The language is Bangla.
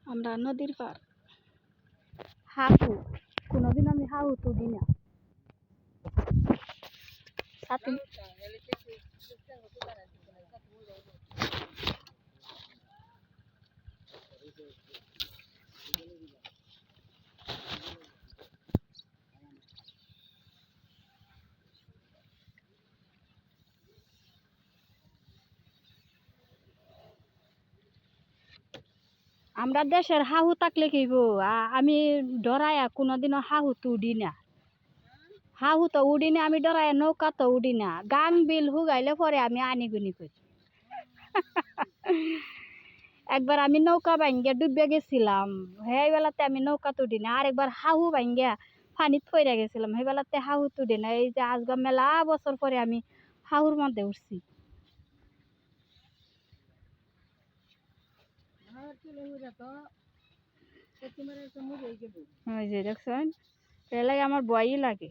আমরা নদীর পার হাহু কোনোদিন আমি হাহু তুলি না আমরা দেশের হাহু থাকলে কইব আমি ডরায়া কোনোদিনও হাহু তো উড়ি না হাহু তো উড়ি না আমি ডরায়া নৌকা তো উড়ি না গাং বিল হুগাইলে পরে আমি আনিগুনি করি একবার আমি নৌকা ভাঙ্গিয়া ডুবে গেছিলাম সেই বেলাতে আমি নৌকা তুড়ি না আরেকবার হাহু ভাঙ্গিয়া পানিত পইরা গেছিলাম সেই বেলাতে হাহু তুড়ি না এই যে আজকে মেলা বছর পরে আমি হাহুর মধ্যে উঠছি ওই যে দেখছেন এর লাগে আমার ভয়ই লাগে